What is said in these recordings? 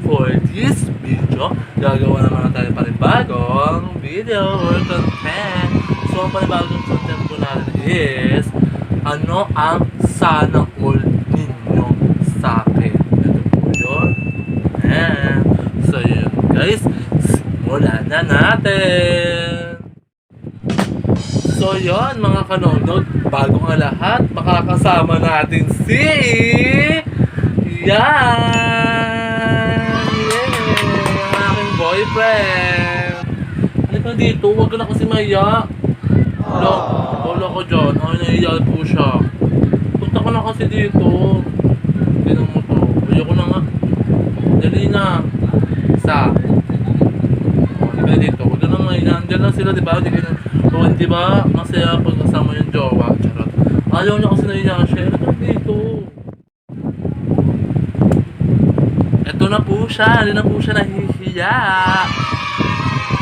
for this video, gagawa naman tayo panibagong video or content. So, ang panibagong content po natin is, ano ang sana all ninyo sa akin? Ito po yun. And, so yun guys, simulan na natin! So yun mga kanonod, bago ang lahat, makakasama natin si... Yan! Yay! Ang aking boyfriend! Halika dito, huwag ka na kasi maya. Wala ko dyan. Ay, nahiya po siya. Punta ko na kasi dito. Tignan mo to. Ayoko na nga. Dali na. Isa. Halika dito. Huwag ka na maya. Andyan lang sila, diba? Diba? Masaya pag kasama yung jowa. Charot. Ayaw niya kasi nahiya siya. Halika dito. Ito na po siya. Hindi na po siya nahihiya.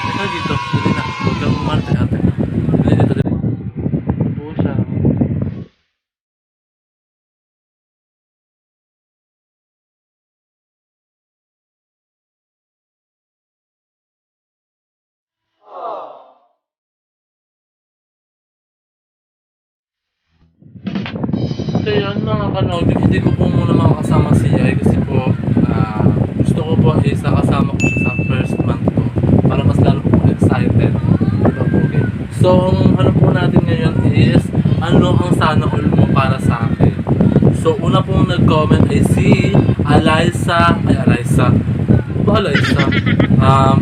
Ito dito. Dali na. Huwag kang umarte ate. Dali dito. Dali po siya. So yun mga kanod, hindi ko po muna makakasama si Yay kasi po gusto ko po kasama ko siya sa first month ko para mas lalo po excited. Diba po, okay? So ang ano po natin ngayon is ano ang sana all mo para sa akin. So una pong nag-comment ay si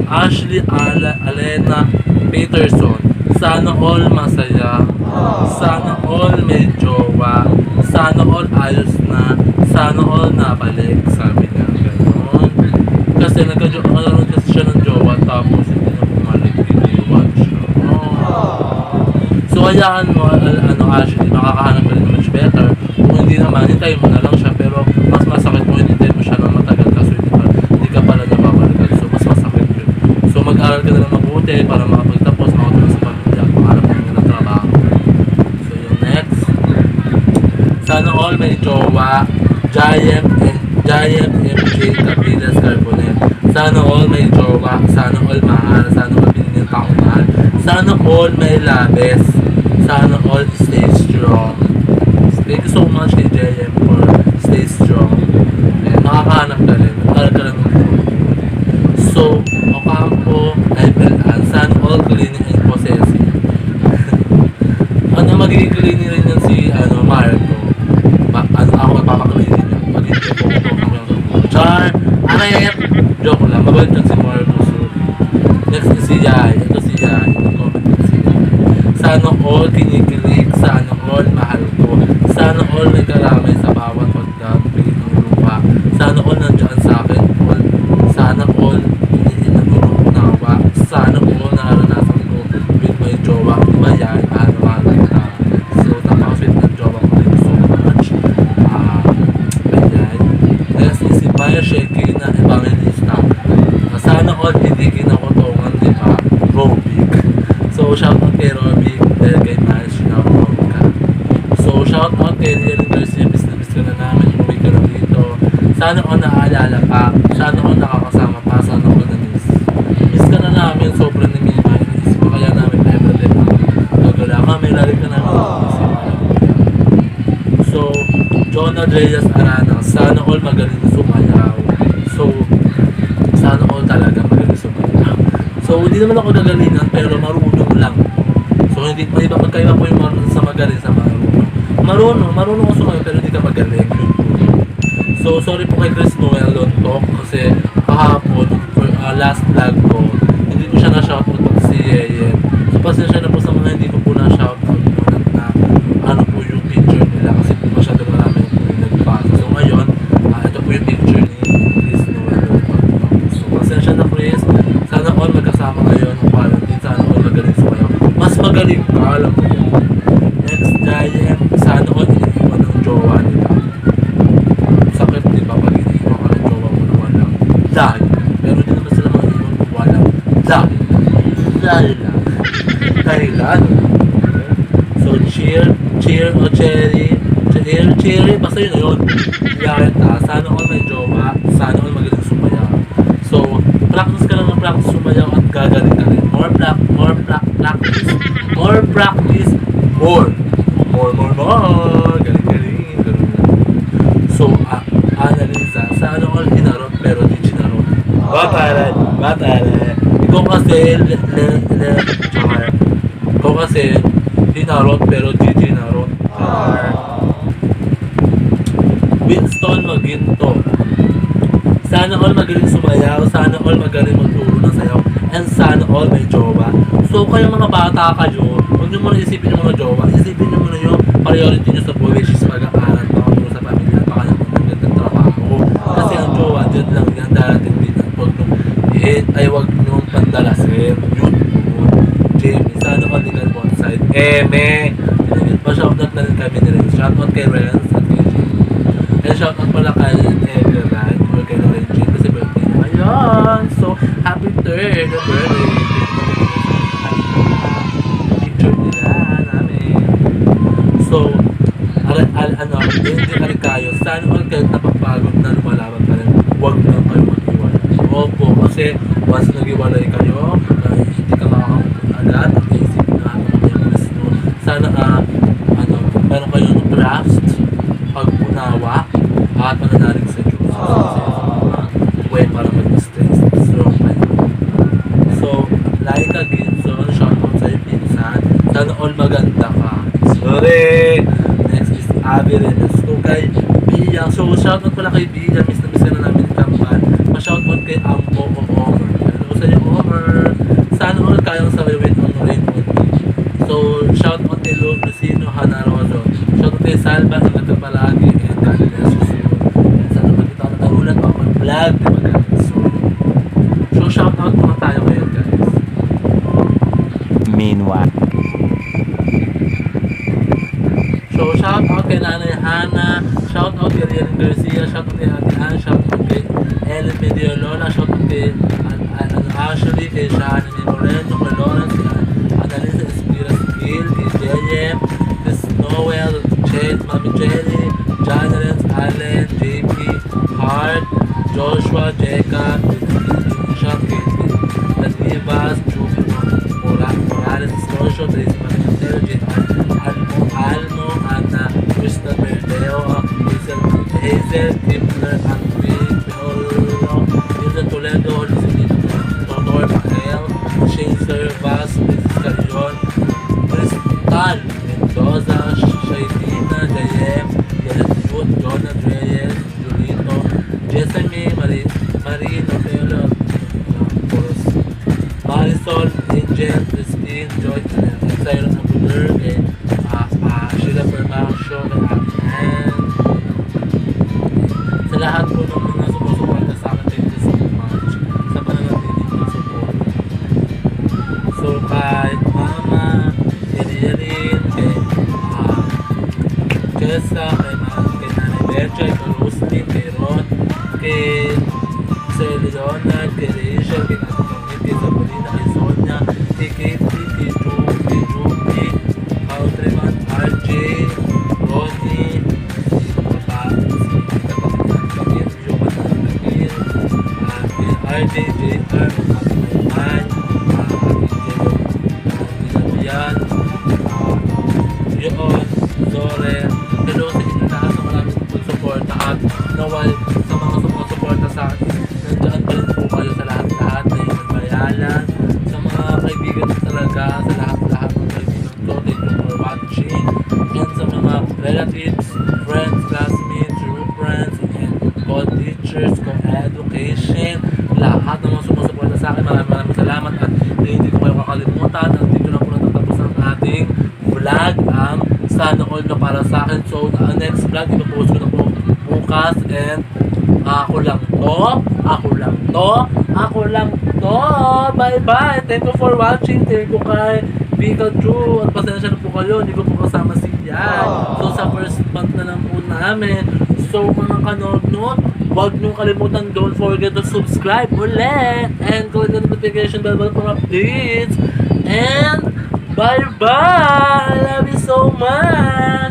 Ashley Alena Peterson. Sana all masaya, sana all may jowa, sana all ayos na, sana all nabalik, sabi niya gano'n. Kasi nagkaroon kasi siya ng jowa tapos hindi niya bumalik, iniwan siya. So hayaan mo, Ashley, makakahanap ka rin much better. Kung hindi naman, hintayin mo na lang siya, pero mas masakit mo, hintayin mo siya ng matagal kasi hindi ka pala niya babalikan. So mas masakit yun. So mag-aral ka na lang mabuti para makapagtapos, makatulong sa pamilya, pangarap mo ng trabaho. So yung next, sana all may jowa, Giant MJ Capilas Carbonet. Sana all may jowa, sana all mahal, sana all binigyan taong mahal, sana all may labes, sana all stay strong. Thank you so much kay JM for stay strong. And makakahanap ka rin, magkaroon ka lang ng So, Ocampo, Evelan, sana all cleaning and possessive. Ano magiging cleaning rin yan si Marco? Ako magpapakleaning niya. Magiging po Char! Aret! Joke lang, mabalik yan si Marco. So, next is si Yay. Ito si Yay. Nag-comment din si Yay. Sana all kinikilig, sana all mahal ko, sana all nagkaramay sa bawat pagdating ng lupa, sana all nandiyan sa akin, all, sana all nawa, sana all naranasan ko with my jowa, diba yan, araw-araw na. So, tapos with ng jowa ko, thank you so much. Ayan. Next is si Maya Shekina Evangelista. Sana all hindi kinakotongan, diba? Robic. So, shout out kay Robic, dahil kay Maya sinakotong ka. So, shout out kay Rian Garcia, miss ka na namin, umuwi ka na dito. Sana all naaalala ka, sana all nakakasama pa, sana all na-miss. Miss ka na namin, sobrang namima, inisip pa kaya namin na everyday. Gagala ka, may lagi ka namin inisip. So, John Andreas Arana, sana all magaling sumayaw. So, sana all talaga magaling sumayaw. So, hindi naman ako nagalingan, pero marunong lang. So, hindi may iba magkaiba po yung marunong sa magaling sa marunong. Marunong ako sumayaw, pero hindi ka magaling. So, sorry po kay Chris Noel Lontok kasi kahapon, for last vlog ko, hindi ko siya na-shoutout pag si Yeye. So, pasensya na po sa mga hindi ko po na-shoutout na ano po yung picture nila kasi po masyado marami po yung nagpasa. So, ngayon, ito po yung picture ni Chris Noel Lontok. So, pasensya na Chris. Sana all magkasama ngayon ng quarantine. Sana all magaling sumayaw. Mas magaling ka, alam mo yun. Next, Giant, sana all iniiwan ng jowa nila. Sakit, di ba? Pag iniiwan ka ng jowa mo na walang dahil. Pero di naman sila mga iniiwan mo walang dahil. Dahilan. So, cheer o cherry, basta yun na yun. Sana all may jowa, sana all magaling sumayaw. practice, more practice, more. Galing. Ganun lang. So, Annalisa, sana all hinarot pero di chinarot. Batare. Ikaw kasi hinarot pero di chinarot. Winston Maginto. Sana all magaling sumayaw, sana all magaling magturo ng sayaw, and sana all may jowa. So kayo mga bata kayo, huwag nyo muna isipin yung mga jowa, isipin nyo muna yung priority nyo sa buhay, which is pag-aaral, makaturo sa pamilya, baka naman ng gandang trabaho. Kasi ang jowa, dyan lang yan, darating din ang huwag nyo ay huwag nyo pandalasin. Yun. Jamie, sana all legal both side. Pa-shoutout na rin kami ni Renz. Shoutout kay Renz at kay Jamie. And shoutout pala kay Everland or kay Lauren Jane kasi birthday na ngayon. So, happy third birthday. Picture nila namin. So, hindi kami kayo. Sana all kayo napapagod na lumalaban pa rin. Huwag lang kayo mag-iwalay. Opo, kasi once nag-iwalay kayo, hindi ka makakampun agad. Ang isipin na sana meron kayo ng trust, pag-unawa, at mananalig sa Diyos. Way para mag-stress, strong kayo. So, like again, so, shoutout sa'yo, pinsan. Sana all maganda ka. Sorry! Next is Abby Renes. So, kay Bia. So, shoutout pala kay Bia. Miss na namin yung kampan. Pa-shoutout kay Ambo o Omer. Hello sa'yo, Omer. Sana all kayang sabiwin ang rainbow. So, shout out kay Lucino Hanaroso. Shout out kay Salva, ingat ka palagi. And God bless you. Sana magkita ka na ulan pa mag-vlog. So, shout out muna tayo ngayon, guys. Meanwhile. So, shout out kay Nanay Hana. Shout out kay Rian Garcia. Shout out kay Ate Ann. Shout out kay Ellen Mediolola. Shout out kay Ashley, kay Shani Moreno, kay Lawrence, kay Annalisa Espira Skill, kay JM, Chris Noel, Mami Jenny, Janarens, Allen, JP, Hart, Joshua, Jeka, Shaki, Ladivas, Jufi, Morales, Scotia, Tracy Manitero, Almo, Ana, Krista Berdeo, Hazel, Kipler, Andrew, Peolo, Hilda Toledo, Tonor Pael, Shane Servas, Mrs. Carion, Crystal Mendoza, Shailina, Jayem, Yalet Jonah Reyes, Julito, Jessamy, Marino, Peolo, Marisol, Angel, Christine, Joy, Siren Abudur, Sheila Permacio, Ate Ann. Sa lahat po ng mga sumusuporta sa akin, thank you so much sa pananatiling ng support. So, kay Mama, Yeririn, kay Jessa, kay Nanay Bercha, kay Roslyn, kay Ron, kay Sir Leonard, kay Rachel, kay Ate Kamit, kay Sabrina, kay Sonia, kay Katie, kay Judy, Countryman, RJ, Ronnie, RJ, JR, Mayman, Yan, Yon, Zore. Hello sa inyo lahat sa maraming pagsuporta at nawal sa mga sumusuporta sa akin. Nandiyan pa rin po kayo sa lahat-lahat na yung nagbayalan. Sa mga kaibigan ko talaga, sa lahat-lahat ng kaibigan ko, thank you for watching. And sa mga relatives, friends, classmates, true friends, and co-teachers, co-education, lahat ng mga sumusuporta sa akin, maraming salamat at hindi ko kayo kakalimutan at dito na po natatapos ang ating vlog ang Sana All na para sa akin. So, next vlog, ipapost ko na po bukas and ako lang to. Bye-bye! Thank you for watching. Thank you kay Pikachu. At pasensya na po kayo, hindi ko po kasama si Yan. So, sa first month na lang po namin. So, mga kanod-not, huwag niyong kalimutan, don't forget to subscribe ulit and click the notification bell for updates and bye bye. I love you so much.